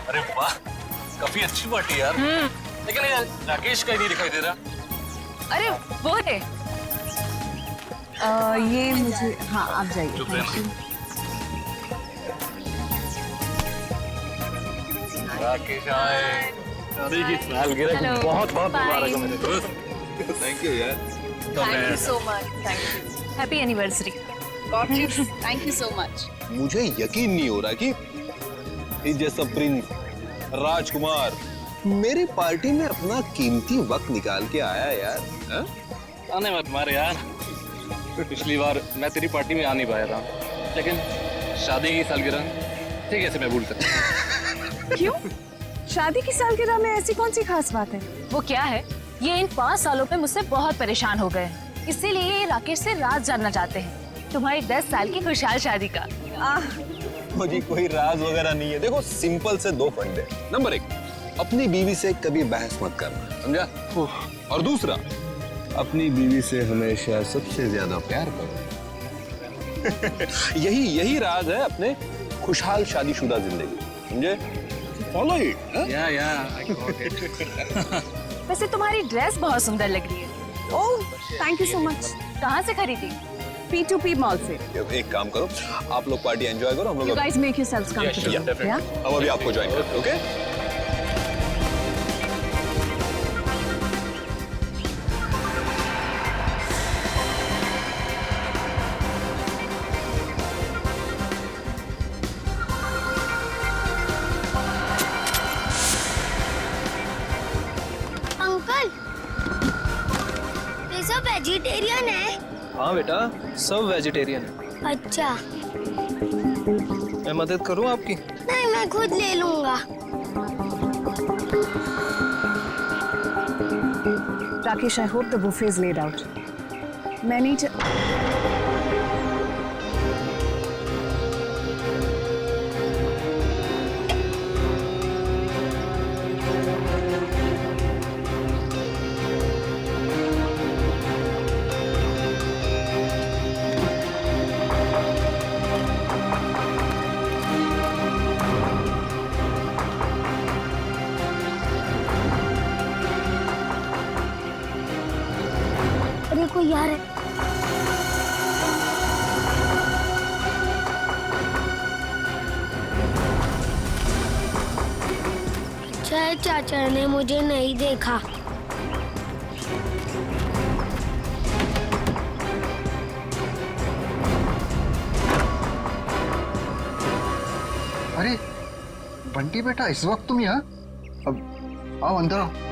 अरे वाह, काफी अच्छी पार्टी यार। लेकिन यार राकेश का ही नहीं दिखाई दे रहा। अरे वो है। ये मुझे, हाँ आप जाइए। चुप रहना। राकेश आए। शादी की सालगिरह की बहुत बहुत मुबारक हो मेरे दोस्त। थैंक यू यार। Thank you so much. Thank you. Happy anniversary. Thank you so much. मुझे यकीन नहीं हो रहा कि इस जैसा प्रिंस राजकुमार मेरी पार्टी में अपना कीमती वक्त निकाल के आया यार। हा? आने मत मार यार। पिछली बार मैं तेरी पार्टी में आ नहीं पाया था, लेकिन शादी की सालगिरह ठीक है, मैं भूल सकता। क्यों? शादी की सालगिरह में ऐसी कौन सी खास बात है? वो क्या है, ये इन 5 सालों में मुझसे बहुत परेशान हो गए, इसीलिए ये राकेश से राज जानना चाहते हैं तुम्हारी 10 साल की खुशहाल शादी का। मुझे कोई राज वगैरह नहीं है। देखो सिंपल से 2 फंडे। नंबर 1, अपनी बीवी से कभी बहस मत करना, समझा? और दूसरा, अपनी बीवी से हमेशा सबसे ज्यादा प्यार करो। यही राज है अपने खुशहाल शादीशुदा जिंदगी, समझे? Follow it. वैसे तुम्हारी ड्रेस बहुत सुंदर लग रही है। Oh thank you so much. कहाँ से खरीदी? P2P मॉल से। एक काम करो, आप लोग पार्टी एंजॉय करो, हम You लोग guys make yourselves comfortable. Yeah? हम अभी आपको ज्वाइन करते हैं, ओके? अंकल, ये सब वेजिटेरियन है? हाँ बेटा, सब वेजिटेरियन है। अच्छा। मैं मदद करूँ आपकी? नहीं, मैं खुद ले लूंगा। Rakesh, I hope the buffet is laid out. मैं नहीं देखो यार, चाहे चाचा ने मुझे नहीं देखा। अरे बंटी बेटा, इस वक्त तुम यहाँ? अब आओ अंदर आओ।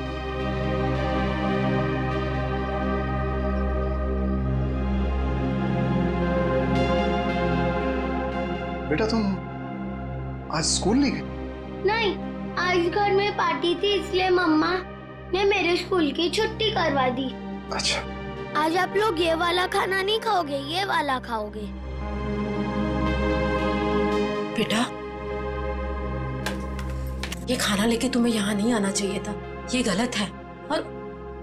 बेटा तुम आज स्कूल नहीं गए? नहीं, आज घर में पार्टी थी, इसलिए मम्मा ने मेरे स्कूल की छुट्टी करवा दी। अच्छा। आज आप लोग ये वाला खाना नहीं खाओगे, ये वाला खाओगे। बेटा, ये खाना लेके तुम्हें यहाँ नहीं आना चाहिए था, ये गलत है। और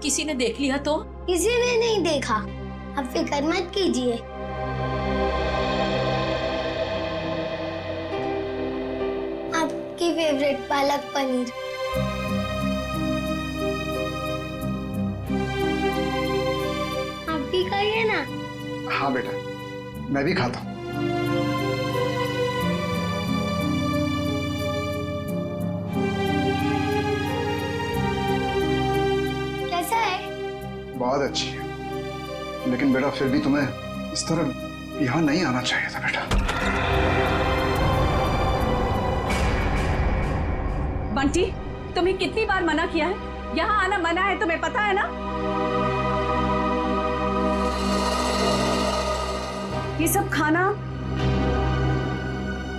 किसी ने देख लिया तो? किसी ने नहीं देखा, आप फिक्र मत कीजिए। आपकी फेवरेट पालक पनीर। आप भी खाइए ना। हाँ बेटा, मैं भी खाता हूँ। कैसा है? बहुत अच्छी है, लेकिन बेटा फिर भी तुम्हें इस तरह यहाँ नहीं आना चाहिए था बेटा। बंटी, तुम्हें कितनी बार मना किया है? यहाँ आना मना है, तुम्हें पता है ना? ये सब खाना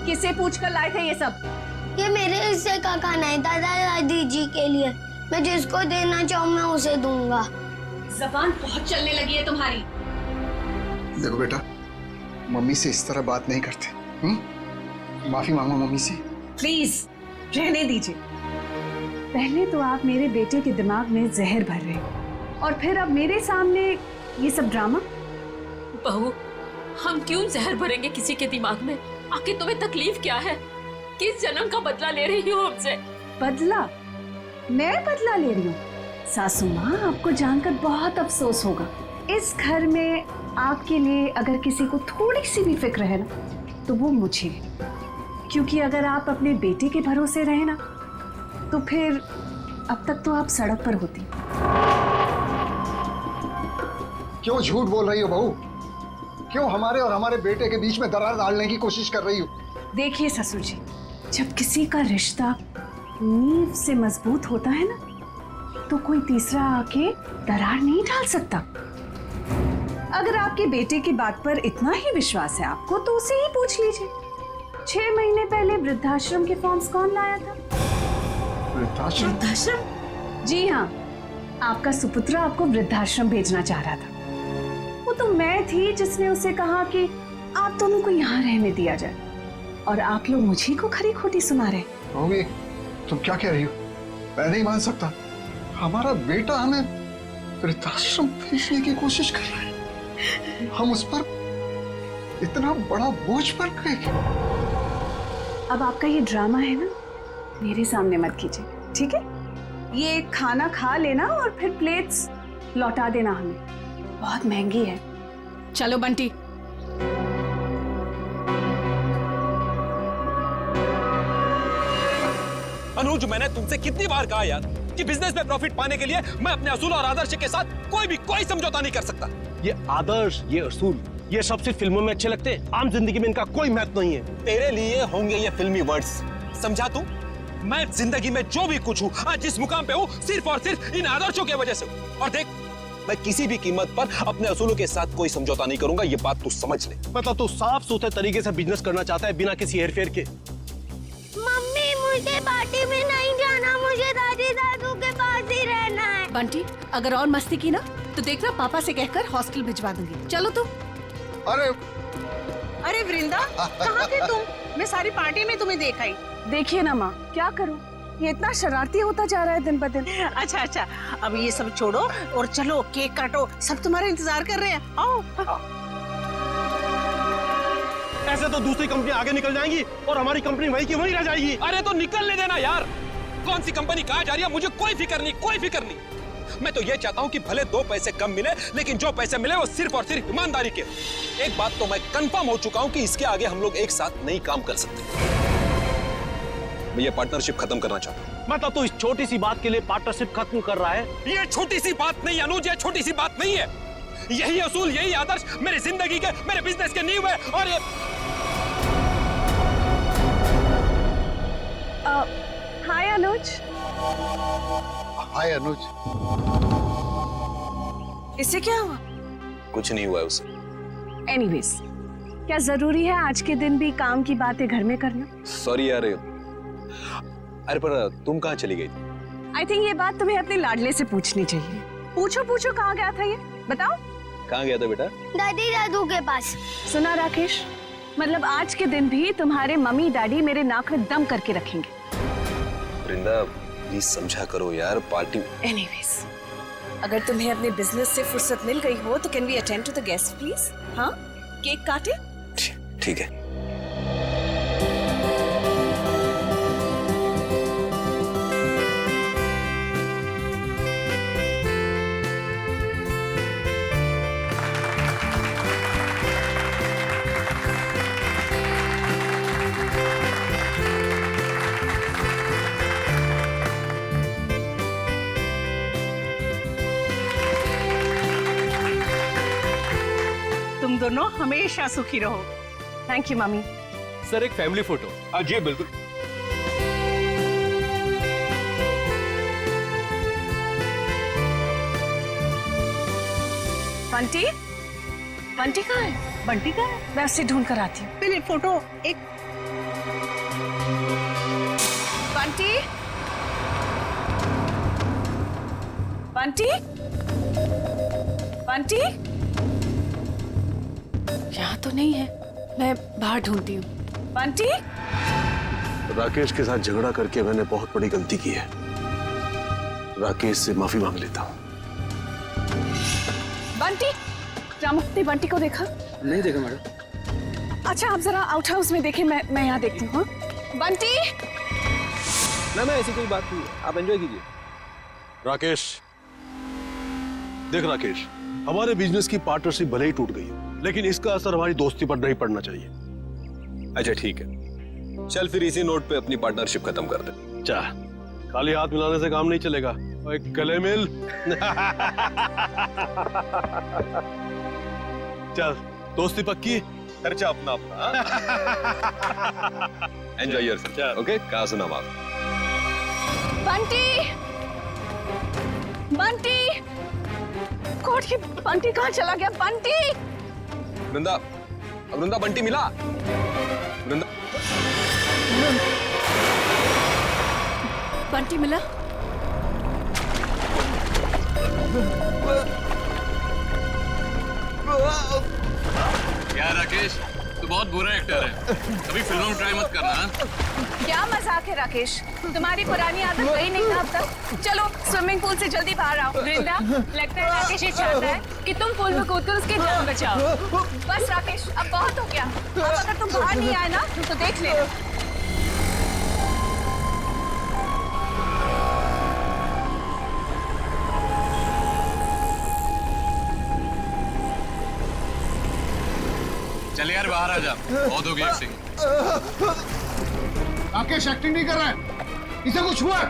किससे पूछकर लाए थे ये सब? ये मेरे हिस्से का खाना है, दादा दादी जी के लिए। मैं जिसको देना चाहूँ मैं उसे दूंगा। जबान बहुत चलने लगी है तुम्हारी। देखो बेटा, मम्मी से इस तरह बात नहीं करते। माफी मांगो मम्मी से। प्लीज रहने दीजिए। पहले तो आप मेरे बेटे के दिमाग में जहर भर रहे हो और फिर अब मेरे सामने ये सब ड्रामा। बहू, हम क्यों जहर भरेंगे किसी के दिमाग में? आखिर तुम्हें तकलीफ क्या है? किस जन्म का बदला ले रही हो हमसे? बदला? मैं बदला ले रही हूँ? सासू माँ, आपको जानकर बहुत अफसोस होगा। इस घर में आपके लिए अगर किसी को थोड़ी सी भी फिक्र है ना, तो वो मुझे है। क्योंकि अगर आप अपने बेटे के भरोसे रहे ना, तो फिर अब तक तो आप सड़क पर होती। क्यों झूठ बोल रही हो बहू? क्यों हमारे और हमारे बेटे के बीच में दरार डालने की कोशिश कर रही हो? देखिए ससुर जी, जब किसी का रिश्ता नींव से मजबूत होता है ना, तो कोई तीसरा आके दरार नहीं डाल सकता। अगर आपके बेटे की बात पर इतना ही विश्वास है आपको, तो उसे ही पूछ लीजिए। 6 महीने पहले वृद्धाश्रम के फॉर्म्स कौन लाया था? वृद्धाश्रम? वृद्धाश्रम? जी हाँ, आपका सुपुत्र आपको वृद्धाश्रम भेजना चाह रहा था। वो तो मैं थी जिसने उसे कहा कि आप दोनों को यहाँ रहने दिया जाए, और आप लोग मुझे को खरी खोटी सुना रहे। होगी, तुम क्या कह रही हो? मैं नहीं मान सकता। हमारा बेटा हमें वृद्धाश्रम भेजने की कोशिश कर रहा है। हम उस पर इतना बड़ा बोझ पर गए। अब आपका ये ड्रामा है ना, मेरे सामने मत कीजिए, ठीक है? ये खाना खा लेना और फिर प्लेट्स लौटा देना हमें। बहुत महंगी है। चलो बंटी। अनुज, मैंने तुमसे कितनी बार कहा यार कि बिजनेस में प्रॉफिट पाने के लिए मैं अपने असूल और आदर्श के साथ कोई समझौता नहीं कर सकता। ये आदर्श, ये असूल, ये सब सिर्फ फिल्मों में अच्छे लगते हैं। आम जिंदगी में इनका कोई महत्व नहीं है। तेरे लिए होंगे ये फिल्मी वर्ड्स, समझा तू? मैं जिंदगी में जो भी कुछ हूँ, आज जिस मुकाम पे हूँ, सिर्फ और सिर्फ इन आदर्शों की वजह से हूँ। और देख, मैं किसी भी कीमत पर अपने असूलों के साथ कोई समझौता नहीं करूंगा, ये बात तू समझ ले। मतलब तू साफ सुथरे तरीके से बिजनेस करना चाहता है बिना किसी हेरफेर के। मम्मी, मुझे पार्टी में नहीं जाना, मुझे दादी दादू के पास ही रहना है। बंटी, अगर और मस्ती की ना तो देखना पापा से कहकर हॉस्टल भिजवा दूंगी। चलो तुम। अरे वृंदा, कहाँ थे तुम? मैं सारी पार्टी में तुम्हें देखा ही। देखिए ना माँ, क्या करूं, ये इतना शरारती होता जा रहा है दिन ब दिन। अच्छा, अब ये सब छोड़ो और चलो केक काटो, सब तुम्हारा इंतजार कर रहे हैं। आओ। ऐसे तो दूसरी कंपनी आगे निकल जाएंगी और हमारी कंपनी वहीं की वहीं रह जाएगी। अरे तो निकलने देना यार। कौन सी कंपनी कहाँ जा रही है मुझे कोई फिक्र नहीं। मैं तो ये चाहता हूँ कि भले 2 पैसे कम मिले, लेकिन जो पैसे मिले वो सिर्फ और सिर्फ ईमानदारी के। एक बात तो मैं कंफर्म हो चुका हूँ कि इसके आगे हम लोग एक साथ नहीं काम कर सकते। मैं ये पार्टनरशिप खत्म करना चाहता हूँ। मतलब तो इस छोटी सी बात के लिए पार्टनरशिप खत्म कर रहा है? ये छोटी सी बात नहीं अनुज, ये छोटी सी बात नहीं है। यही असूल, यही आदर्श मेरी जिंदगी के, मेरे बिजनेस के नींव है। और ये हाय अनुज। हाय अनुज। इससे क्या हुआ? कुछ नहीं हुआ है उसे। एनीवेज, क्या जरूरी है आज के दिन भी काम की बातें घर में करना? सॉरी यार। अरे पर तुम कहाँ चली गई? आई थिंक ये बात तुम्हें अपने लाडले से पूछनी चाहिए। पूछो कहाँ गया था ये, बताओ। कहाँ गया था बेटा? दादी दादू के पास। सुना राकेश, मतलब आज के दिन भी तुम्हारे मम्मी डैडी मेरे नाक में दम करके रखेंगे। वृंदा, प्लीज समझा करो यार, पार्टी। एनीवेज, अगर तुम्हें अपने बिजनेस से फुर्सत मिल गई हो तो can we attend to the guest please? हाँ, केक काटे? ठीक है। तुम दोनों हमेशा सुखी रहो। Thank you mummy. सर, एक फैमिली फोटो। जी बिल्कुल। बंटी कहाँ है? बंटी का है? मैं उसे ढूंढ कर आती हूँ। पहले फोटो एक। बंटी यहाँ तो नहीं है, मैं बाहर ढूंढती हूँ। बंटी? राकेश के साथ झगड़ा करके मैंने बहुत बड़ी गलती की है। राकेश से माफी मांग लेता हूँ। बंटी, रामुक्त ने बंटी को देखा? नहीं देखा मैडम। अच्छा, आप जरा आउट हाउस में देखें, मैं यहाँ देखती हूँ। बंटी मैम ऐसी कोई बात नहीं है, आप एंजॉय कीजिए। राकेश, देख राकेश, हमारे बिजनेस की पार्टनरशिप भले ही टूट गई है, लेकिन इसका असर हमारी दोस्ती पर नहीं पड़ना चाहिए। अच्छा ठीक है, चल फिर इसी नोट पे अपनी पार्टनरशिप खत्म कर दे। चा, खाली हाथ मिलाने से काम नहीं चलेगा, ओए गले मिल। चल, दोस्ती पक्की, खर्चा अपना अपना। Enjoy yourself, okay? कहा सुना बाप। बंटी बंटी कोट की बंटी कहाँ चला गया? बंटी वृंदा, वृंदा बंटी मिला? वृंदा बंटी मिला? यार राकेश, तू बहुत बुरा एक्टर है, कभी फिल्मों में ट्राई मत करना। क्या मजाक है राकेश, तुम्हारी पुरानी आदत गई नहीं ना अब तक। चलो स्विमिंग पूल से जल्दी बाहर आओ। वृंदा, लगता है राकेश ये चाहता है कि तुम पूल में कूदकर उसकी जान बचाओ। बस राकेश, अब बहुत हो गया। अब अगर तुम बाहर नहीं आए ना तो देख लेना। चल यार बाहर आ जा, बहुत हो गई एक्टिंग। राकेश एक्टिंग नहीं कर रहा है, इसे कुछ हुआ है।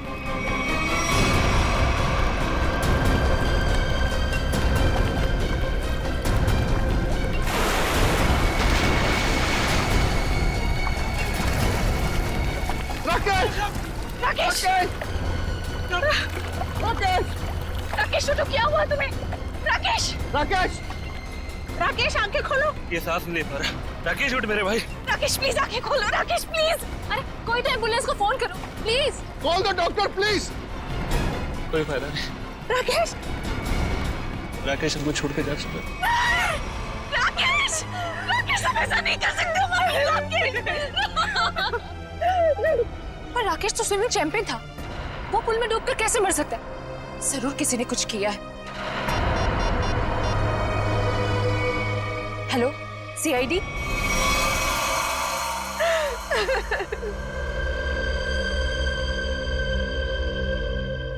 राकेश राकेश राकेश, तो क्या हुआ तुम्हें? राकेश राकेश राकेश, आंखें खोलो। ये सांस नहीं ले पा रहा। राकेश उठ मेरे भाई। राकेश प्लीज आंखें खोलो। राकेश प्लीज, अरे कोई तो एम्बुलेंस को फोन करो please. Call the doctor please. कोई फायदा नहीं। राकेश राकेश हमको छोड़ के जा चुका है। राकेश राकेश, हम ऐसा नहीं कर सकते हमारे राकेश। पर राकेश तो स्विमिंग चैंपियन था, वो पुल में डूबकर कैसे मर सकता है? जरूर किसी ने कुछ किया है। Hello CID.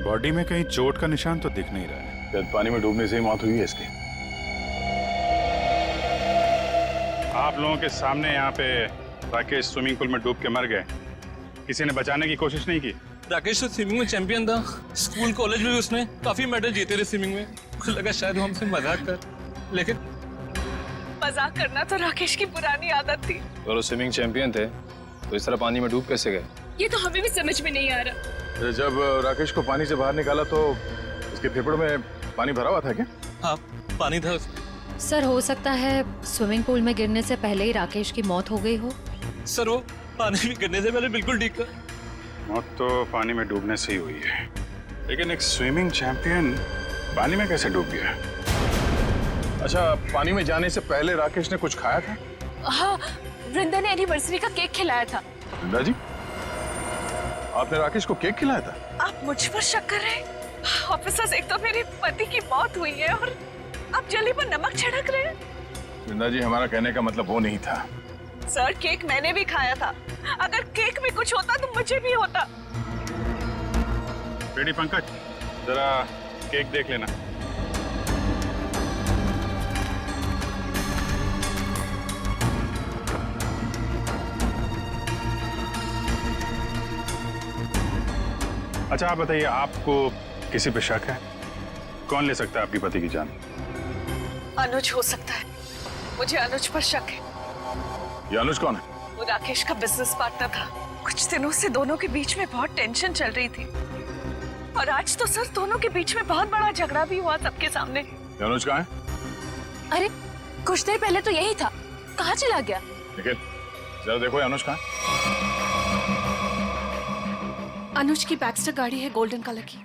बॉडी में कहीं चोट का निशान तो दिख नहीं रहा है, शायद पानी में डूबने से ही मौत हुई है इसकी। आप लोगों के सामने यहाँ पे राकेश स्विमिंग पूल में डूब के मर गए, किसी ने बचाने की कोशिश नहीं की? राकेश तो स्विमिंग में चैंपियन था, स्कूल कॉलेज में भी उसने काफी मेडल जीते थे स्विमिंग में। मुझे लगा शायद वो हमसे मजाक कर, लेकिन मजाक करना तो राकेश की पुरानी आदत थी। और वो स्विमिंग चैंपियन थे तो इस तरह पानी में डूब कैसे गए? ये तो हमें भी समझ में नहीं आ रहा। जब राकेश को पानी से बाहर निकाला तो उसके फेफड़ों में पानी भरा हुआ था क्या? हाँ, पानी था उसमें। सर, हो सकता है स्विमिंग पूल में गिरने से पहले ही राकेश की मौत हो गई हो। सर, वो पानी में गिरने से पहले बिल्कुल ठीक था। मौत तो पानी में डूबने से ही हुई है, लेकिन एक स्विमिंग चैंपियन पानी में कैसे डूब गया? अच्छा, पानी में जाने से पहले राकेश ने कुछ खाया था? हाँ, वृंदा ने एनिवर्सरी का केक खिलाया था। वृंदा जी, आपने राकेश को केक खिलाया था? आप मुझ पर शक कर रहे हैं? ऑफिसर्स, एक तो मेरे पति की मौत हुई है और आप जली पर नमक छिड़क रहे हैं। वृंदा जी, हमारा कहने का मतलब वो नहीं था। सर, केक मैंने भी खाया था। अगर केक में कुछ होता तो मुझे भी होता। बेटी पंकज, जरा केक देख लेना। अच्छा, आप बताइए, आपको किसी पे शक है? कौन ले सकता है आपकी पति की जान? अनुज हो सकता है, मुझे अनुज पर शक है। ये अनुज कौन है? वो राकेश का बिजनेस पार्टनर था। कुछ दिनों से दोनों के बीच में बहुत टेंशन चल रही थी और आज तो सर दोनों के बीच में बहुत बड़ा झगड़ा भी हुआ सबके सामने। ये अनुज कहाँ है? अरे कुछ देर पहले तो यही था, कहाँ चला गया? निखिल, जरा देखो ये अनुज कहाँ है? अनुज की बैक्स्टर गाड़ी है गोल्डन कलर की।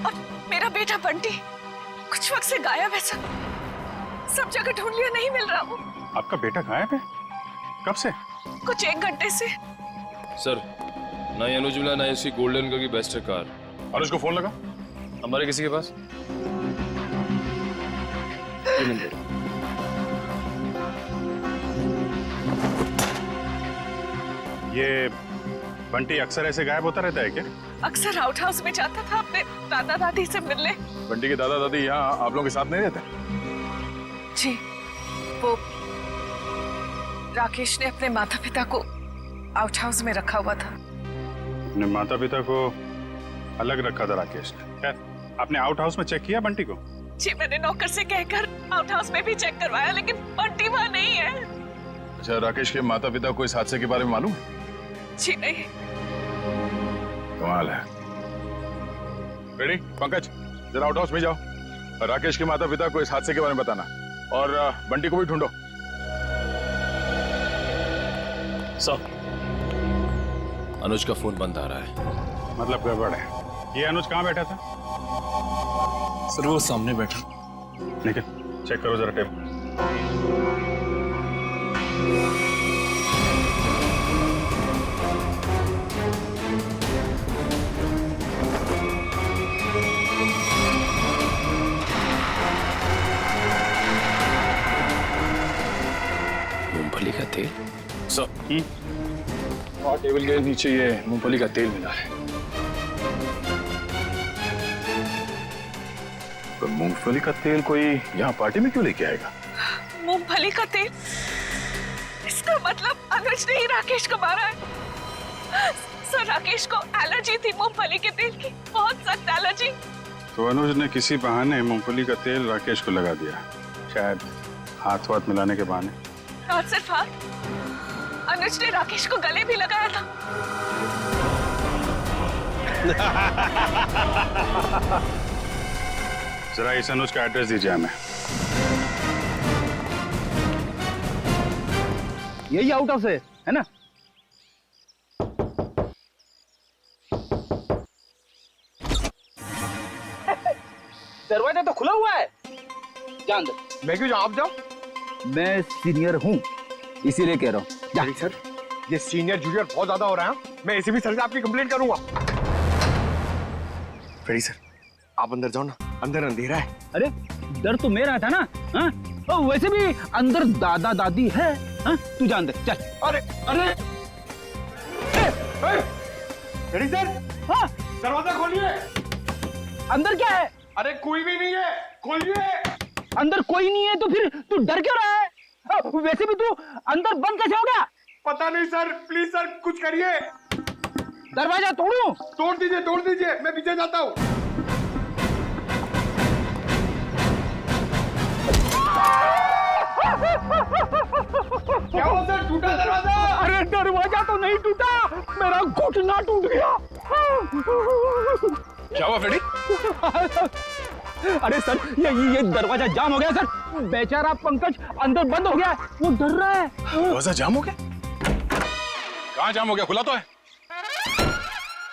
और मेरा बेटा बंटी कुछ वक्त से गायब है सर। सब जगह ढूंढ लिया, नहीं मिल रहा वो। आपका बेटा गायब है? कब से? कुछ 1 घंटे से। सर, ना ये अनुज मिला, ना इसकी गोल्डन कलर की बेस्ट कार। और उसको फोन लगा हमारे किसी के पास? ये बंटी अक्सर ऐसे गायब होता रहता है क्या? अक्सर आउट हाउस में जाता था अपने दादा दादी से मिलने। बंटी के दादा दादी यहाँ आप लोगों के साथ नहीं रहते? जी, वो राकेश ने अपने माता पिता को आउट हाउस में रखा हुआ था। अपने माता पिता को अलग रखा था राकेश ने। खैर, आपने आउट हाउस में चेक किया बंटी को? जी, मैंने नौकर से कहकर आउट हाउस में भी चेक करवाया, लेकिन बंटी वहाँ नहीं है। अच्छा, राकेश के माता पिता को इस हादसे के बारे में मालूम है? जी नहीं। कमाल है। रेडी पंकज, जरा आउट हाउस में जाओ, राकेश के माता पिता को इस हादसे के बारे में बताना, और बंटी को भी ढूंढो। सर, अनुज का फोन बंद आ रहा है। मतलब गड़बड़ है। ये अनुज कहाँ बैठा था? सर वो सामने बैठा। ठीक है, चेक करो जरा टेप। मूंगफली का तेल? सर, और टेबल के नीचे ये मूंगफली का तेल मिला है। तो मूंगफली का तेल कोई यहाँ पार्टी में क्यों लेके आएगा? मूंगफली का तेल? इसका मतलब अनुज ने ही राकेश को मारा है। सर, राकेश को एलर्जी थी मूंगफली के तेल की, बहुत सख्त एलर्जी। तो अनुज ने किसी बहाने मूंगफली का तेल राकेश को लगा दिया, शायद हाथ वाथ मिलाने के बहाने। और सिर्फ हाथ, अनुज ने राकेश को गले भी लगाया था। जरा इस अनुज का एड्रेस दीजिए हमें। यही आउट हाउस है ना? दरवाजा तो खुला हुआ है। जान दो। मैं क्यों जाऊं? आप जाओ। मैं सीनियर हूँ, इसीलिए कह रहा हूँ। सर, ये सीनियर जूनियर बहुत ज्यादा हो रहा है। मैं एसीपी सर से आपकी कंप्लेंट करूंगा। फेरी सर, आप अंदर जाओ ना, अंदर अंधेरा है। अरे डर तो मेरा था ना। हाँ? और वैसे भी अंदर दादा दादी है। हाँ? तू जान दे, चल। अरे अरे फेरी सर, हाँ? दरवाजा खोलिए। अंदर क्या है? अरे कोई भी नहीं है, खोलिए। अंदर कोई नहीं है तो फिर तू डर क्यों रहा है? वैसे भी तू अंदर बंद कैसे हो गया? पता नहीं सर, प्लीज सर कुछ करिए। दरवाजा तोड़ूं? तोड़ दीजिए, मैं पीछे जाता हूँ। क्या हुआ सर, टूटा दरवाजा? अरे दरवाजा तो नहीं टूटा, मेरा घुटना टूट गया। क्या हुआ फ्रेडी? अरे सर, ये दरवाजा जाम हो गया सर। बेचारा पंकज अंदर बंद हो गया है, वो डर रहा है। दरवाजा जाम हो गया? कहाँ जाम हो गया? खुला तो है।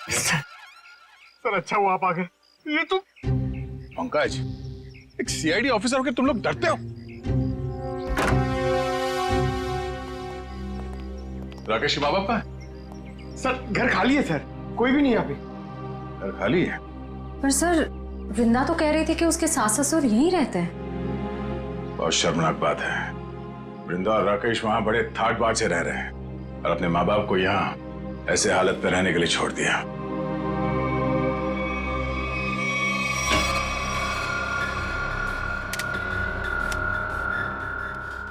सर अच्छा हुआ आप आ गए। ये तो पंकज, एक सीआईडी ऑफिसर होकर तुम लोग डरते हो? राकेश के माँ बाप कहाँ है? सर घर खाली है सर, कोई भी नहीं यहाँ पे। घर खाली है? पर सर, वृंदा तो कह रही थी कि उसके सास ससुर यहीं रहते हैं। बहुत शर्मनाक बात है। वृंदा और राकेश वहां बड़े ठाट बाट से रह रहे हैं और अपने माँ बाप को यहाँ ऐसे हालत में रहने के लिए छोड़ दिया।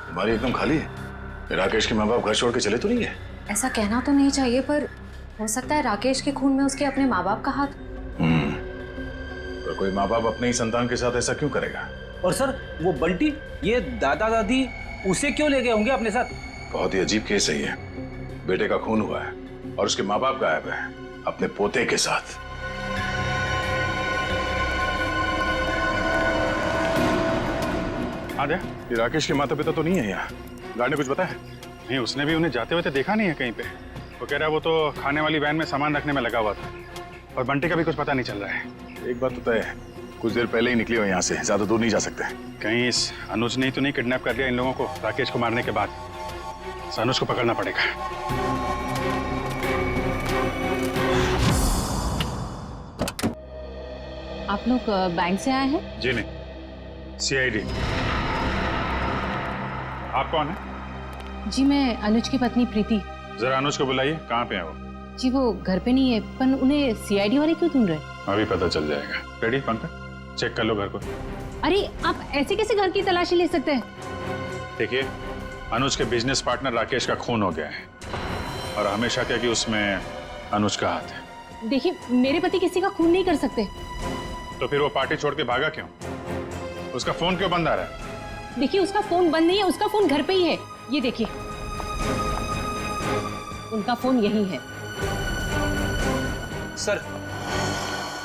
तुम्हारी एकदम खाली है। राकेश के माँ बाप घर छोड़ के चले तो नहीं है? ऐसा कहना तो नहीं चाहिए, पर हो सकता है राकेश के खून में उसके अपने माँ बाप का हाथ। तो कोई माँ बाप अपने ही संतान के साथ ऐसा क्यों करेगा? और सर वो बंटी, ये दादा दादी उसे क्यों ले गए होंगे अपने साथ? बहुत ही अजीब केस है ये। बेटे का खून हुआ है और उसके माँ बाप गायब है अपने पोते के साथ। आद्या, ये राकेश के माता पिता तो नहीं है यहाँ? गार्ड ने कुछ बताया? नहीं, उसने भी उन्हें जाते हुए देखा नहीं है कहीं पे। वो कह रहा है वो तो खाने वाली वैन में सामान रखने में लगा हुआ था। और बंटी का भी कुछ पता नहीं चल रहा है। एक बात तो तय है, कुछ देर पहले ही निकली हो यहाँ से, ज्यादा दूर नहीं जा सकते। कहीं इस अनुज ने तो नहीं किडनैप कर लिया इन लोगों को राकेश को मारने के बाद? इस अनुज को पकड़ना पड़ेगा। आप लोग बैंक से आए हैं? जी नहीं, सीआईडी। आप कौन है? जी मैं अनुज की पत्नी प्रीति। जरा अनुज को बुलाइए, कहाँ पे है वो? जी वो घर पे नहीं है, पर उन्हें सीआईडी वाले क्यों ढूंढ रहे? अभी पता चल जाएगा। रेडी पंकज, चेक कर लो घर को। अरे आप ऐसे कैसे घर की तलाशी ले सकते हैं? देखिए, अनुज के बिजनेस पार्टनर राकेश का खून हो गया है और हमेशा क्या कि उसमें अनुज का हाथ है। देखिए, मेरे पति किसी का खून नहीं कर सकते। तो फिर वो पार्टी छोड़ के भागा क्यों? उसका फोन क्यों बंद आ रहा है? देखिए, उसका फोन बंद नहीं है, उसका फोन घर पे ही है। ये देखिए, उनका फोन यही है। सर,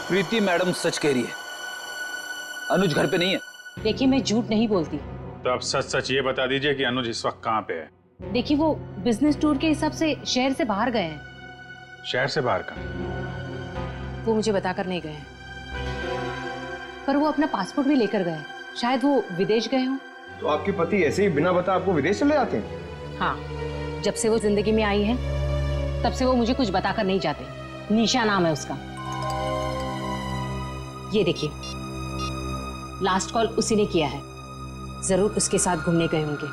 प्रीति मैडम सच कह रही है, अनुज घर पे नहीं है। देखिए, मैं झूठ नहीं बोलती। तो आप सच सच ये बता दीजिए कि अनुज इस वक्त कहाँ पे है? देखिए, वो बिजनेस टूर के हिसाब से शहर से बाहर गए हैं। शहर से बाहर का? वो मुझे बताकर नहीं गए, पर वो अपना पासपोर्ट भी लेकर गए। शायद वो विदेश गए हों। तो आपके पति ऐसे ही बिना बता आपको विदेश चले जाते हैं? हाँ, जब से वो जिंदगी में आई है तब से वो मुझे कुछ बताकर नहीं जाते। निशा नाम है उसका। ये देखिए, लास्ट कॉल उसी ने किया है। जरूर उसके साथ घूमने गए होंगे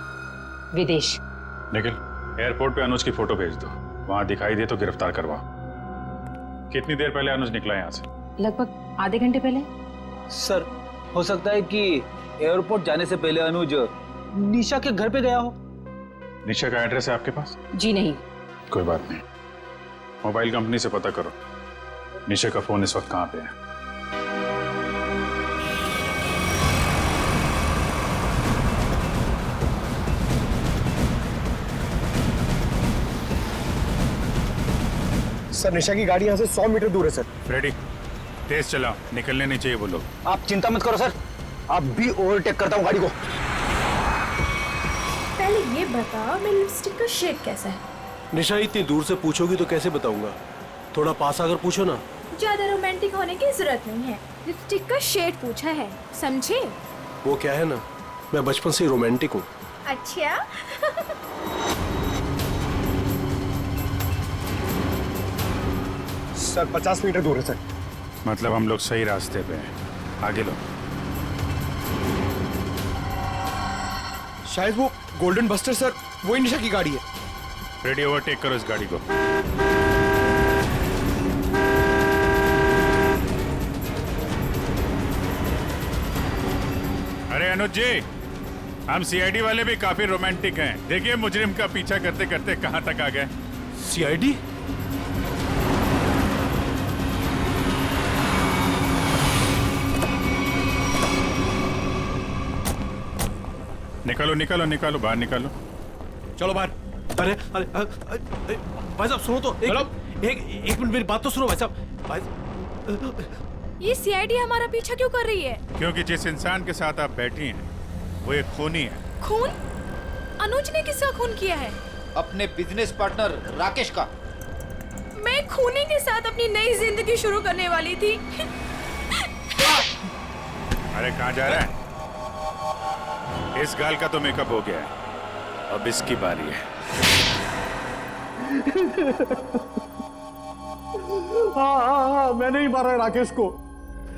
विदेश। निखिल, एयरपोर्ट पे अनुज की फोटो भेज दो, वहां दिखाई दे तो गिरफ्तार करवाओ। कितनी देर पहले अनुज निकला यहाँ से? लगभग आधे घंटे पहले। सर, हो सकता है कि एयरपोर्ट जाने से पहले अनुज निशा के घर पे गया हो। निशा का एड्रेस है आपके पास? जी नहीं। कोई बात नहीं, मोबाइल कंपनी से पता करो निशा का फोन इस वक्त कहाँ पे है। सर, निशा की गाड़ी यहाँ से 100 मीटर दूर है सर। रेडी, तेज चलाओ, निकलने नहीं चाहिए वो लोग। आप चिंता मत करो सर, आप भी ओवरटेक करता हूँ गाड़ी को। पहले ये बता, मेरी लिपस्टिक का शेड कैसा है? निशा, इतनी दूर से पूछोगी तो कैसे बताऊंगा? थोड़ा पास आकर पूछो ना। ज्यादा रोमांटिक होने की जरूरत नहीं है, लिपस्टिक का शेड पूछा है, समझे? वो क्या है ना, मैं बचपन से रोमांटिक हूँ। अच्छा। सर, 50 मीटर दूर है सर। मतलब हम लोग सही रास्ते पे हैं, आगे लो। शायद वो गोल्डन बस्टर सर, वही निशा की गाड़ी है। रेडी, ओवरटेक करो इस गाड़ी को। अरे अनुज जी, हम सीआईडी वाले भी काफी रोमांटिक हैं। देखिए, मुजरिम का पीछा करते करते कहां तक आ गए। सीआईडी? निकालो निकालो निकालो, बाहर निकालो। चलो बाहर। अरे अरे भाई साहब सुनो तो, एक मिनट मेरी बात तो सुनो भाई साहब। ये सीआईडी हमारा पीछा क्यों कर रही है? क्योंकि जिस इंसान के साथ आप बैठी हैं वो एक खूनी है। खून? अनुज ने किसका खून किया है? अपने बिजनेस पार्टनर राकेश का। मैं खूनी के साथ अपनी नई जिंदगी शुरू करने वाली थी। अरे कहाँ जा रहा है? इस गाल का तो मेकअप हो गया है, अब इसकी बारी है। हाँ, मैंने ही मारा राकेश को,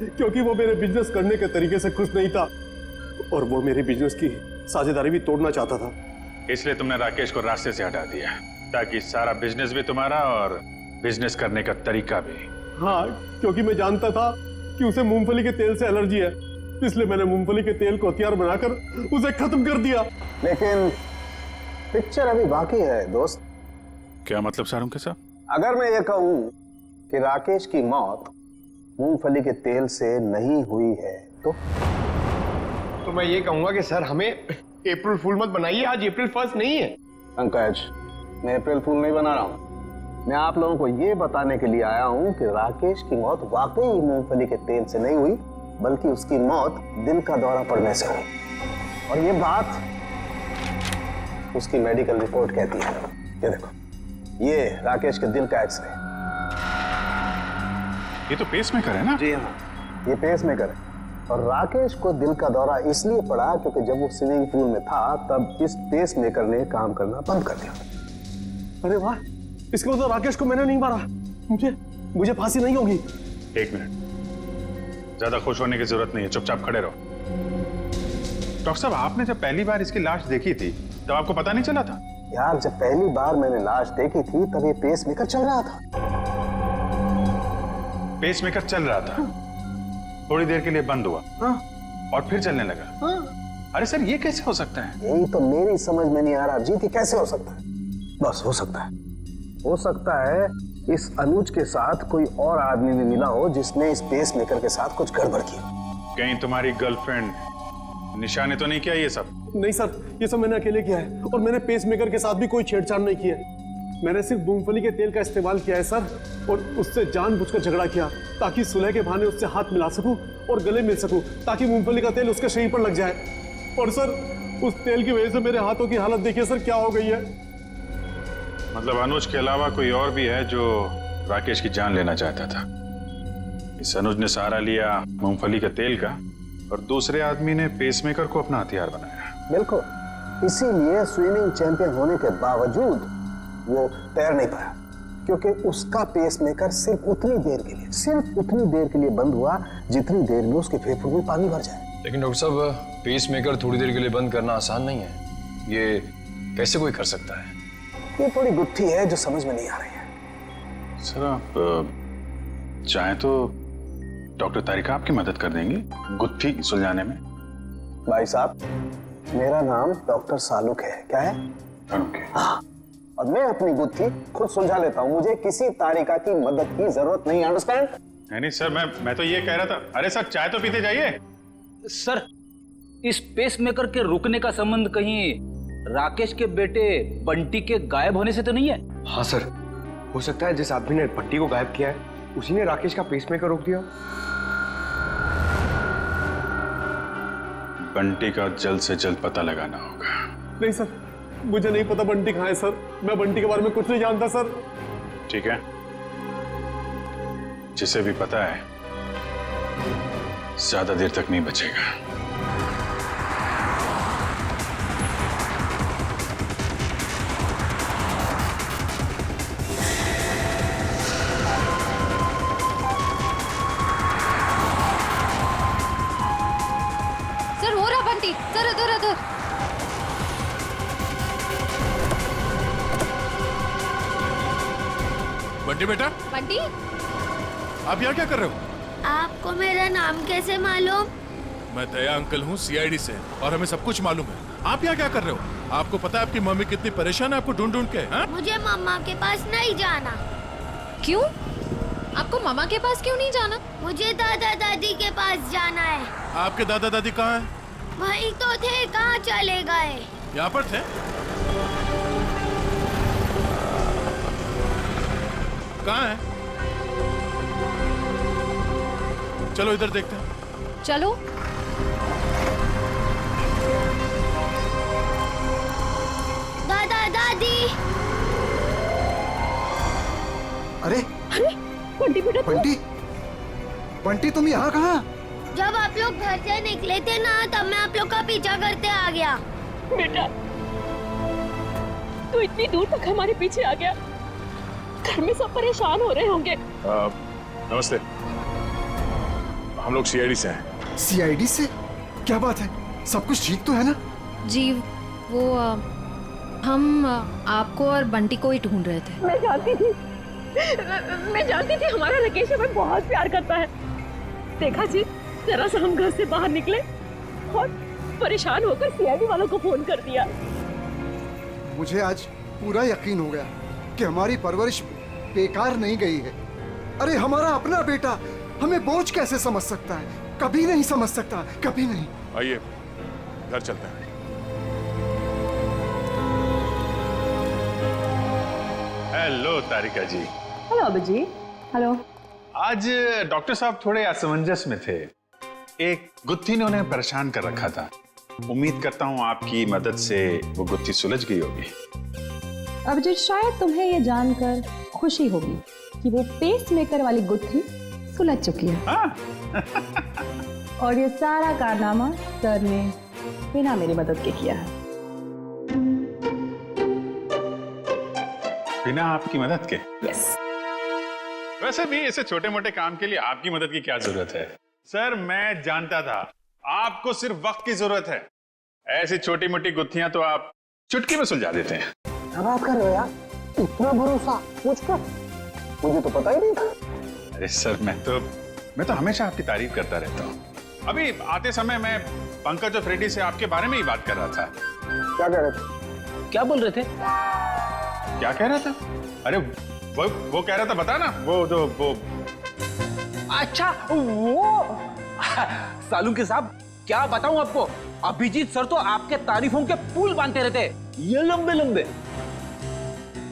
क्योंकि वो मेरे बिजनेस करने के तरीके से खुश नहीं था और वो मेरे बिजनेस की साझेदारी भी तोड़ना चाहता था। इसलिए तुमने राकेश को रास्ते से हटा दिया, ताकि सारा बिजनेस भी तुम्हारा और बिजनेस करने का तरीका भी। हाँ, क्योंकि मैं जानता था कि उसे मूंगफली के तेल से एलर्जी है, इसलिए मैंने मूंगफली के तेल को हथियार बनाकर उसे खत्म कर दिया। लेकिन पिक्चर अभी बाकी है दोस्त। क्या मतलब सारुण के साहब? अगर मैं ये कहूं कि राकेश की मौत मूंगफली के तेल से नहीं हुई है तो मैं ये कहूंगा कि सर हमें अप्रैल फूल मत बनाइए, आज अप्रैल 1 नहीं है। पंकज, मैं अप्रैल फूल नहीं बना रहा हूं। मैं आप लोगों को ये बताने के लिए आया हूं कि राकेश की मौत वाकई मूंगफली के तेल से नहीं हुई, बल्कि उसकी मौत दिल का दौरा पड़ने से हुई। और ये बात उसकी मेडिकल रिपोर्ट कहती है। ये देखो, ये राकेश के दिल का एक्सरे। ये तो पेसमेकर है ना? जी हाँ, ये पेसमेकर है। और राकेश को दिल का दौरा इसलिए पड़ा क्योंकि जब वो स्विमिंग पूल में था तब इस पेसमेकर ने काम करना बंद कर दिया। अरे वाह, इसका मतलब राकेश को मैंने नहीं मारा, मुझे फांसी नहीं होगी। एक मिनट, ज्यादा खुश होने की जरूरत नहीं है, चुपचाप खड़े रहो। डॉक्टर साहब, आपने जब पहली बार इसकी लाश देखी थी तब आपको पता नहीं चला था? यार जब पहली बार मैंने लाश देखी थी तब ये पेस मेकर चल रहा था। पेस मेकर चल रहा था, थोड़ी देर के लिए बंद हुआ और फिर चलने लगा। अरे सर ये कैसे हो सकता है? यही तो मेरी समझ में नहीं आ रहा जी कि कैसे हो सकता है। बस हो सकता है इस अनुज के साथ कोई और आदमी भी मिला हो जिसने इस पेस मेकर के साथ कुछ गड़बड़ की। कहीं तुम्हारी गर्लफ्रेंड निशा ने तो नहीं किया ये सब? नहीं सर, ये सब मैंने अकेले किया है और मैंने पेस मेकर के साथ भी कोई छेड़छाड़ नहीं किया है। मैंने सिर्फ मूंगफली के तेल का इस्तेमाल किया है सर, और उससे जानबूझकर झगड़ा किया ताकि सुलह के बहाने उससे हाथ मिला सकूं और गले मिल सकूं, ताकि मूंगफली का तेल उसके शरीर पर लग जाए। और सर उस तेल की वजह से मेरे हाथों की हालत देखिए सर क्या हो गई है। मतलब अनुज के अलावा कोई और भी है जो राकेश की जान लेना चाहता था? इस अनुज ने सहारा लिया मूंगफली के तेल का और दूसरे आदमी ने पेसमेकर को अपना हथियार बनाया। बिल्कुल, इसीलिए स्विमिंग चैंपियन होने के बावजूद वो तैर नहीं पाया, क्योंकि उसका पेसमेकर सिर्फ उतनी देर के लिए बंद हुआ जितनी देर में उसके फेफड़ों में पानी भर जाए। लेकिन डॉक्टर साहब, पेसमेकर थोड़ी देर के लिए बंद करना आसान नहीं है, ये कैसे कोई कर सकता है? ये थोड़ी गुत्थी है जो समझ में नहीं आ रही है। सर आप चाहें तो डॉक्टर तारिका आपकी मदद कर देंगी गुत्थी सुलझाने में। भाई साहब, मेरा नाम डॉक्टर सालुक है। क्या है? हाँ, और मैं अपनी गुत्थी खुद सुलझा लेता हूँ, मुझे किसी तारिका की मदद की जरूरत नहीं। अंडरस्टैंड? नहीं सर, मैं तो ये कह रहा था। अरे सर चाय तो पीते जाइए। सर इस पेसमेकर के रुकने का संबंध कहीं राकेश के बेटे बंटी के गायब होने से तो नहीं है? हाँ सर, हो सकता है जिस आदमी ने बंटी को गायब किया है उसी ने राकेश का पेसमेकर रोक दिया। बंटी का जल्द से जल्द पता लगाना होगा। नहीं सर, मुझे नहीं पता बंटी कहाँ है सर, मैं बंटी के बारे में कुछ नहीं जानता सर। ठीक है, जिसे भी पता है ज्यादा देर तक नहीं बचेगा। सर इधर इधर। बंटी बेटा, बंटी आप यहाँ क्या कर रहे हो? आपको मेरा नाम कैसे मालूम? मैं दया अंकल हूँ सीआईडी से, और हमें सब कुछ मालूम है। आप यहाँ क्या कर रहे हो? आपको पता है आपकी मम्मी कितनी परेशान है आपको ढूंढ ढूंढ के? हा? मुझे मम्मा के पास नहीं जाना। क्यों? आपको मामा के पास क्यों नहीं जाना? मुझे दादा दादी के पास जाना है। आपके दादा दादी कहाँ हैं? वही तो थे, कहाँ चले गए? यहाँ पर थे। कहाँ है? चलो इधर देखते हैं। चलो। दादा दादी। अरे बंटी बेटा, बंटी तुम यहाँ कहाँ? जब आप लोग घर से निकले थे ना, तब मैं आप लोग का पीछा करते आ गया। बेटा तू इतनी दूर तक हमारे पीछे आ गया, घर में सब परेशान हो रहे होंगे। नमस्ते, हम लोग सीआईडी से हैं। सीआईडी से? क्या बात है, सब कुछ ठीक तो है ना? जी वो हम आपको और बंटी को ही ढूंढ रहे थे। मैं जानती थी हमारा राकेश हमें बहुत प्यार करता है। देखा जी, जरा सा हम घर से बाहर निकले और परेशान होकर सीआईडी वालों को फोन कर दिया। मुझे आज पूरा यकीन हो गया कि हमारी परवरिश बेकार नहीं गई है। अरे हमारा अपना बेटा हमें बोझ कैसे समझ सकता है? कभी नहीं समझ सकता, कभी नहीं। आइए घर चलते हैं। हेलो तारिका जी। हेलो अबू जी। हेलो। आज डॉक्टर साहब थोड़े असमंजस में थे। एक गुत्थी ने उन्हें परेशान कर रखा था। उम्मीद करता हूँ आपकी मदद से वो गुत्थी सुलझ गई होगी। अब जी शायद तुम्हें ये जानकर खुशी होगी कि वो पेसमेकर वाली गुत्थी सुलझ चुकी है। और ये सारा कारनामा सर ने बिना मेरी मदद के किया है। बिना आपकी मदद के? यस। वैसे भी ऐसे छोटे मोटे काम के लिए आपकी मदद की क्या जरूरत है? सर मैं जानता था आपको सिर्फ वक्त की जरूरत है। ऐसी छोटी मोटी गुत्थियां तो आप चुटकी में सुलझा देते हैं। क्या बात कर रहे हो यार? इतना भरोसा मुझ पर? मुझे तो पता ही नहीं था। अरे सर, मैं तो हमेशा आपकी तारीफ करता रहता हूँ। अभी आते समय मैं पंकज और फ्रेडी से आपके बारे में ही बात कर रहा था। क्या कह रहे थे? क्या बोल रहे थे? क्या कह रहा था? अरे वो कह रहा था, बता ना, वो अच्छा वो सालू के साहब, क्या बताऊं आपको, अभिजीत सर तो आपके तारीफों के पुल बांधते रहते, ये लंबे लंबे।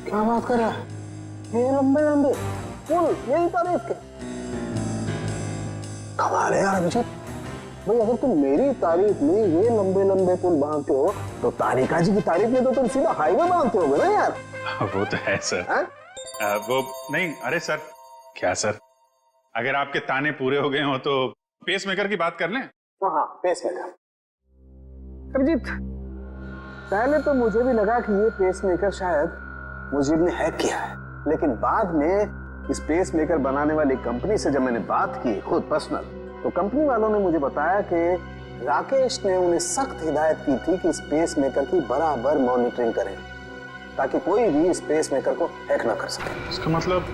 क्या बात कर रहा है? ये लंबे लंबे पुल, यही तारीफ के? कमाल है यार अभिजीत भाई, अगर तुम मेरी तारीफ में ये लंबे लंबे पुल बांधते हो तो तारिका जी की तारीफ में तो तुम सीधा हाईवे बांधते होगे ना यार। वो तो है सर। वो नहीं, अरे सर, क्या सर, अगर आपके ताने पूरे हो गए हो तो पेस मेकर की बात कर लें। हाँ, पेस मेकर। अभिजीत, पहले तो मुझे भी लगा कि ये पेस मेकर शायद मुजीब ने हैक किया है, लेकिन बाद में इस पेस मेकर बनाने वाली कंपनी से जब मैंने बात की खुद पर्सनल, तो कंपनी वालों ने मुझे बताया कि राकेश ने उन्हें सख्त हिदायत की थी कि इस पेस मेकर की बराबर मॉनिटरिंग करें ताकि कोई भी इस पेस मेकर को हैक ना कर सके। इसका मतलब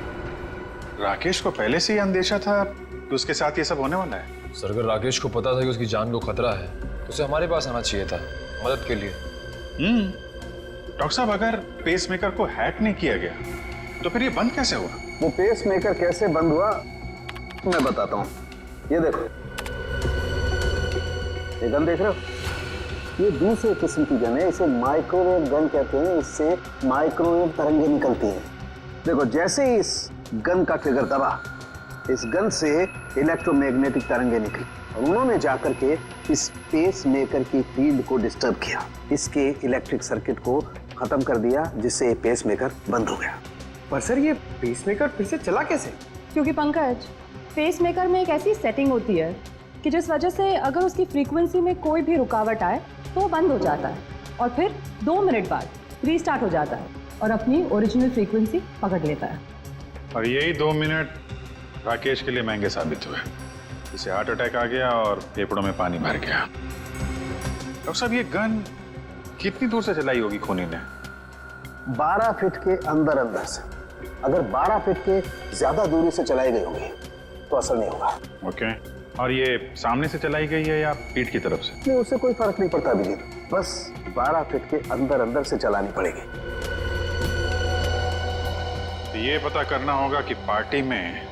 राकेश को पहले से ही अंदेशा था कि उसके साथ ये सब होने वाला है? सर, अगर राकेश को पता था कि उसकी जान को खतरा है तो उसे हमारे पास आना चाहिए था मदद के लिए। डॉक्टर साहब, अगर पेस मेकर को हैक नहीं किया गया तो फिर ये बंद कैसे हुआ? वो पेस मेकर कैसे बंद हुआ मैं बताता हूँ। ये देखो, ये गन देख रहे हो? ये दूसरे किस्म की गन है, इसे माइक्रोवेव गन कहते हैं। इससे माइक्रोवेव तरंगें निकलती हैं। देखो, जैसे ही इस गन का ट्रिगर दबा, इस गन से इलेक्ट्रोमैग्नेटिक तरंगें निकली और उन्होंने जाकर के इस पेस मेकर की फील्ड को डिस्टर्ब किया, इसके इलेक्ट्रिक सर्किट को खत्म कर दिया, जिससे ये पेस मेकर बंद हो गया। पर सर, ये पेस मेकर फिर से चला कैसे? क्योंकि पंकज, पेस मेकर में एक ऐसी सेटिंग होती है कि जिस वजह से अगर उसकी फ्रीक्वेंसी में कोई भी रुकावट आए तो वो बंद हो जाता है और फिर 2 मिनट बाद रीस्टार्ट हो जाता है और अपनी ओरिजिनल फ्रीक्वेंसी पकड़ लेता है। और यही 2 मिनट राकेश के लिए महंगे साबित हुए। इसे हार्ट अटैक आ गया और फेफड़ों में पानी भर गया। डॉक्टर साहब, ये गन कितनी दूर से चलाई होगी खूनी ने? 12 फीट के अंदर अंदर से। अगर 12 फीट के ज्यादा दूरी से चलाई गई होगी तो असर नहीं होगा। ओके, और ये सामने से चलाई गई है या पीठ की तरफ से? नहीं, उससे कोई फर्क नहीं पड़ता अभिजीत, बस 12 फीट के अंदर अंदर से चलानी पड़ेगी। तो ये पता करना होगा कि पार्टी में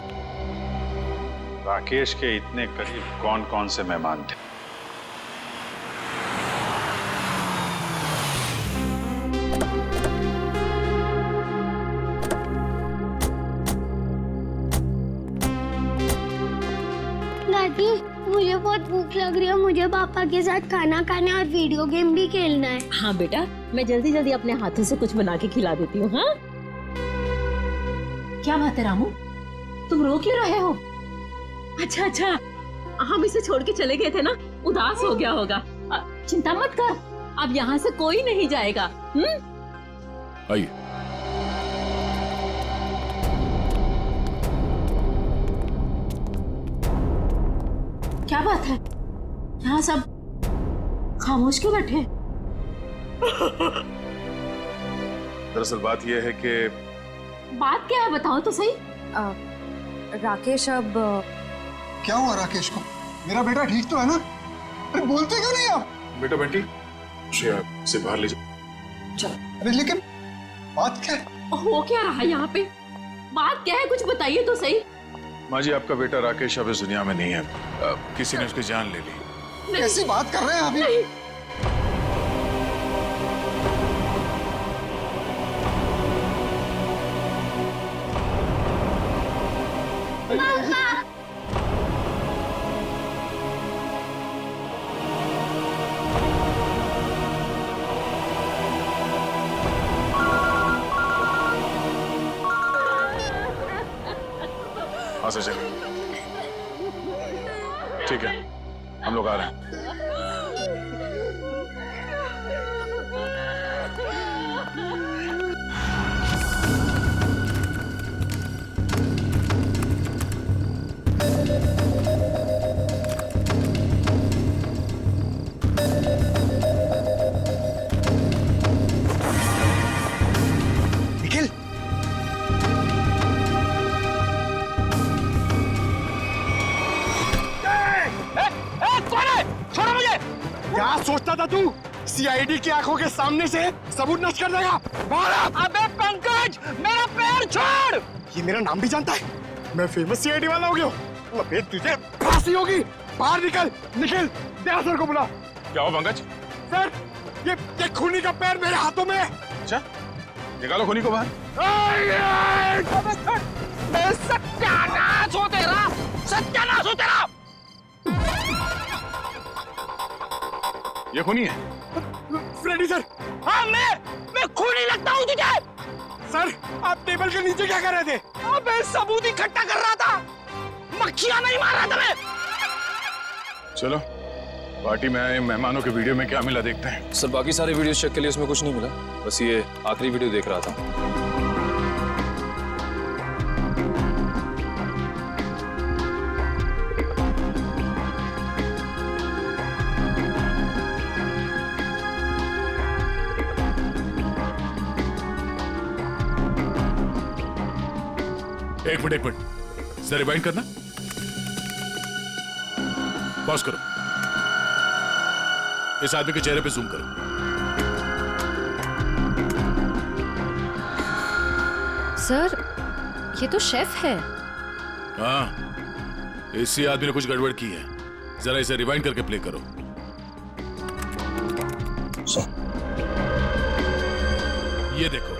राकेश के इतने करीब कौन कौन से मेहमान थे। दादी, मुझे बहुत भूख लग रही है, मुझे पापा के साथ खाना खाना और वीडियो गेम भी खेलना है। हाँ बेटा, मैं जल्दी जल्दी अपने हाथों से कुछ बना के खिला देती हूँ। हाँ, क्या बात है रामू, तुम रो क्यों रहे हो? अच्छा, हम इसे छोड़ के चले गए थे ना, उदास हो गया होगा। चिंता मत कर, अब यहाँ से कोई नहीं जाएगा। आइए। क्या बात है, यहाँ सब खामोश क्यों बैठे? दरअसल बात यह है कि बात क्या है, बताओ तो सही। राकेश, अब क्या हुआ राकेश को? मेरा बेटा ठीक तो है ना? अरे बोलते क्यों नहीं आप? बेटा बंटी, से बाहर ले जाओ। चलो। अरे लेकिन बात क्या है? हो क्या रहा है यहाँ पे? बात क्या है, कुछ बताइए तो सही। माँ जी, आपका बेटा राकेश अब इस दुनिया में नहीं है। किसी ने उसकी जान ले ली। कैसी बात कर रहे हैं अभी? हाँ सर, ठीक है, हम लोग आ रहे हैं। क्या सोचता था तू? सीआईडी की आंखों के सामने से सबूत नष्ट कर देगा? अबे पंकज, मेरा पैर छोड़! ये मेरा नाम भी जानता है? मैं फेमस सीआईडी वाला हो गया हूँ। अबे तुझे फांसी होगी। बाहर निकल, निखिल, दया सर को बुला। क्या हो पंकज? सर, ये खूनी का पैर मेरे हाथों में है। अच्छा, निकालो खूनी को बाहर। सत्यानाश हो तेरा, सत्यानाश हो तेरा। ये खूनी है? Freddy sir. हाँ, मैं खूनी लगता हूँ तुझे? सर, आप टेबल के नीचे क्या कर रहे थे? अबे सबूत इकट्ठा कर रहा था, मक्खियां नहीं मार रहा था मैं। चलो, पार्टी में आए मेहमानों के वीडियो में क्या मिला देखते हैं। सर बाकी सारे वीडियो चेक के लिए उसमें कुछ नहीं मिला, बस ये आखिरी वीडियो देख रहा था। एक मिनट सर, रिवाइंड करना, पॉज करो, इस आदमी के चेहरे पे जूम करो। सर, ये तो शेफ है। हाँ, इसी आदमी ने कुछ गड़बड़ की है। जरा इसे रिवाइंड करके प्ले करो। ये देखो,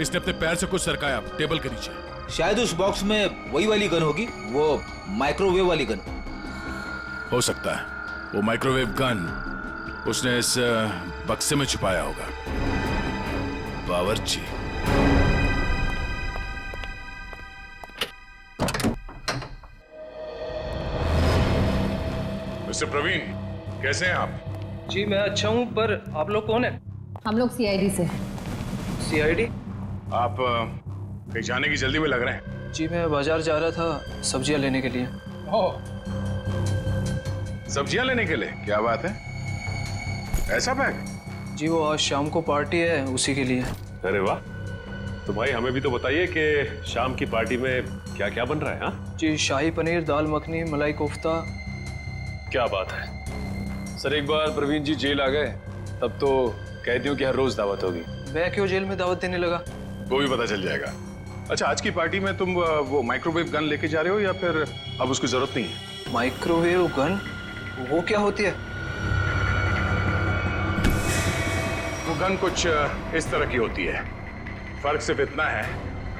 इसने अपने पैर से कुछ सरकाया टेबल के नीचे। शायद उस बॉक्स में वही वाली गन होगी, वो माइक्रोवेव वाली गन। हो सकता है वो माइक्रोवेव गन उसने इस बक्से में छुपाया होगा। बावर्ची। मिस्टर प्रवीण, कैसे हैं आप? जी मैं अच्छा हूँ, पर आप लोग कौन है? हम लोग सीआईडी से हैं। सीआईडी? आप कहीं जाने की जल्दी में लग रहे हैं। जी मैं बाजार जा रहा था सब्जियां लेने के लिए। ओह, सब्जियां लेने के लिए? क्या बात है, ऐसा बैग? जी वो आज शाम को पार्टी है, उसी के लिए। अरे वाह, तो भाई हमें भी तो बताइए कि शाम की पार्टी में क्या क्या बन रहा है? हाँ जी, शाही पनीर, दाल मखनी, मलाई कोफ्ता। क्या बात है सर, एक बार प्रवीण जी जेल आ गए तब तो कैदियों की हर रोज दावत होगी। मैं क्यों जेल में दावत देने लगा? वो भी पता चल जाएगा। अच्छा, आज की पार्टी में तुम वो माइक्रोवेव गन लेके जा रहे हो या फिर अब उसकी जरूरत नहीं है? Microwave gun? वो क्या होती है? वो गन कुछ इस तरह की होती है। फर्क सिर्फ इतना है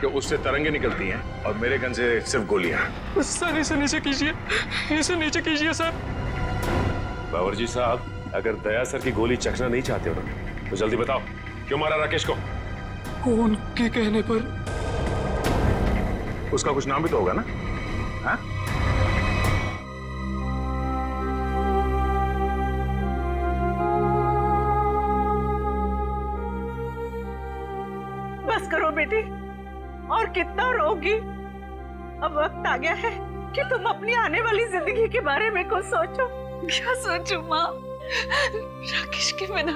कि उससे तरंगे निकलती हैं और मेरे गन से सिर्फ गोलियां। सर इसे नीचे कीजिए, इसे नीचे कीजिए सर। बावर्ची साहब, अगर दया सर की गोली चखना नहीं चाहते हो ना, तो जल्दी बताओ क्यों मारा राकेश को? कौन के कहने पर? उसका कुछ नाम भी तो होगा ना? हाँ? बस करो बेटी, और कितना रोगी। अब वक्त आ गया है कि तुम अपनी आने वाली जिंदगी के बारे में कुछ सोचो। क्या सोचूं माँ? राकेश के बिना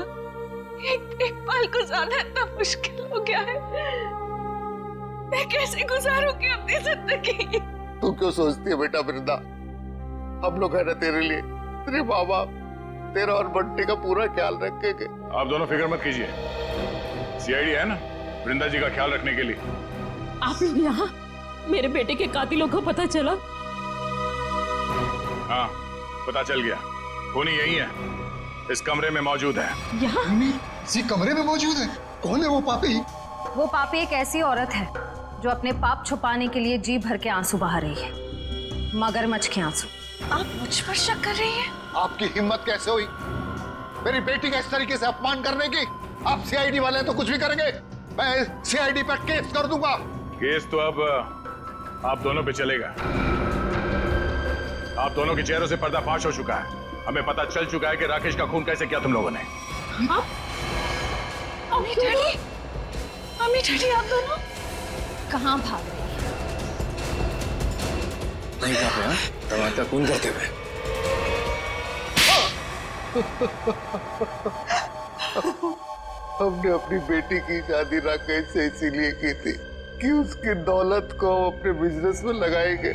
एक पल गुजारना इतना मुश्किल हो गया है। मैं कैसे गुजारूंगी अपनी जिंदगी? तू क्यों सोचती है बेटा वृंदा? हम लोग है ना तेरे लिए, तेरे माँ बाप तेरा और बंटी का पूरा ख्याल रखेंगे। आप दोनों फिक्र मत कीजिए, सीआईडी है ना वृंदा जी का ख्याल रखने के लिए। आप लोग यहाँ? मेरे बेटे के कातिलों को पता चला? हाँ, पता चल गया। खूनी यही है, इस कमरे में मौजूद है। यहाँ? इसी कमरे में मौजूद है? कौन है वो पापी? वो पापी एक ऐसी औरत है जो अपने पाप छुपाने के लिए जी भर के आंसू बहा रही है, मगरमच्छ के आंसू। आप मुझ पर शक कर रही हैं? आपकी हिम्मत कैसे हुई मेरी बेटी का इस तरीके से अपमान करने की? आप सीआईडी वाले तो कुछ भी करेंगे, मैं सीआईडी पर केस कर दूंगा। केस तो अब आप दोनों पे चलेगा। आप दोनों के चेहरों से पर्दाफाश हो चुका है। हमें पता चल चुका है कि राकेश का खून कैसे किया तुम लोगों ने। अम्मी डैडी, अम्मी डैडी आप दोनों कहाँ भाग रही है? नहीं भाग रहे हैं, टमाटर खून करते हुए। हमने अपनी बेटी की शादी राकेश से इसीलिए की थी कि उसकी दौलत को हम अपने बिजनेस में लगाएंगे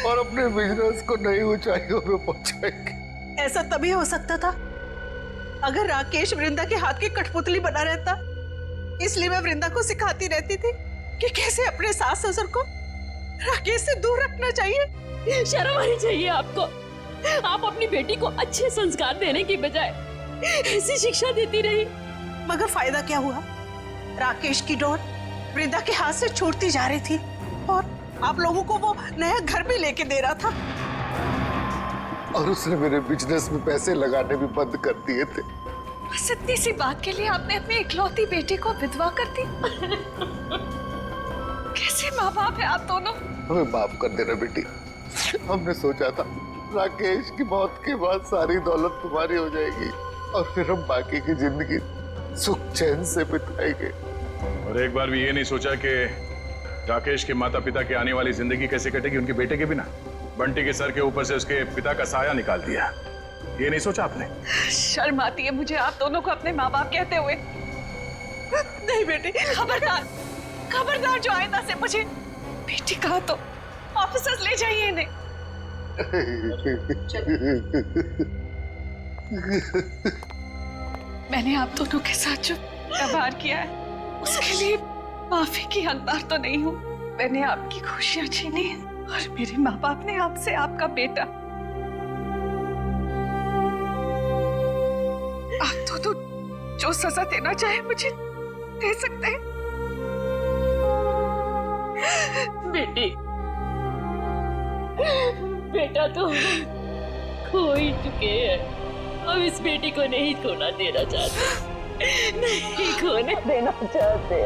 और अपने बिजनेस को नई ऊंचाइयों में पहुंचाएंगे। ऐसा तभी हो सकता था अगर राकेश वृंदा के हाथ की कठपुतली बना रहता, इसलिए मैं वृंदा को सिखाती रहती थी कि कैसे अपने सास ससुर को राकेश से दूर रखना चाहिए। शर्म आनी चाहिए आपको। आप अपनी बेटी को अच्छे संस्कार देने की बजाय ऐसी शिक्षा देती रही। मगर फायदा क्या हुआ? राकेश की डोर वृंदा के हाथ से छूटती जा रही थी और आप लोगों को वो नया घर भी लेके दे रहा था। और उसने मेरे बिजनेस में पैसे लगाने भी बंद कर दिए थे। बस इतनी सी बात के लिए आपने अपनी इकलौती बेटी को विधवा कर दी। कैसे माँ बाप है आप दोनों? हमें माफ कर देना बेटी। हमने सोचा था राकेश की मौत के बाद सारी दौलत तुम्हारी हो जाएगी और फिर हम बाकी की जिंदगी सुख चैन से बिताएंगे। और एक बार भी ये नहीं सोचा कि राकेश के माता पिता की आने वाली जिंदगी कैसे कटेगी उनके बेटे के बिना। बंटी के सर के ऊपर से उसके पिता का साया निकाल दिया, ये नहीं सोचा आपने? शर्म आती है मुझे आप दोनों को अपने माँ बाप कहते हुए। नहीं बेटी, खबरदार खबरदार, जो आइंदा से मुझे बेटी कहा तो ऑफिसर्स ले जाइए इन्हें। मैंने आप दोनों के साथ जो व्यवहार किया है उसके लिए माफी की हकदार तो नहीं हूँ। मैंने आपकी खुशियां छीनी और मेरे माँ बाप ने आपसे आपका बेटा। आप दोनों जो सजा देना चाहे मुझे दे सकते हैं। बेटी, बेटा तो खो ही चुके हैं। हम इस बेटी को नहीं खोना देना चाहते, नहीं खोने देना चाहते।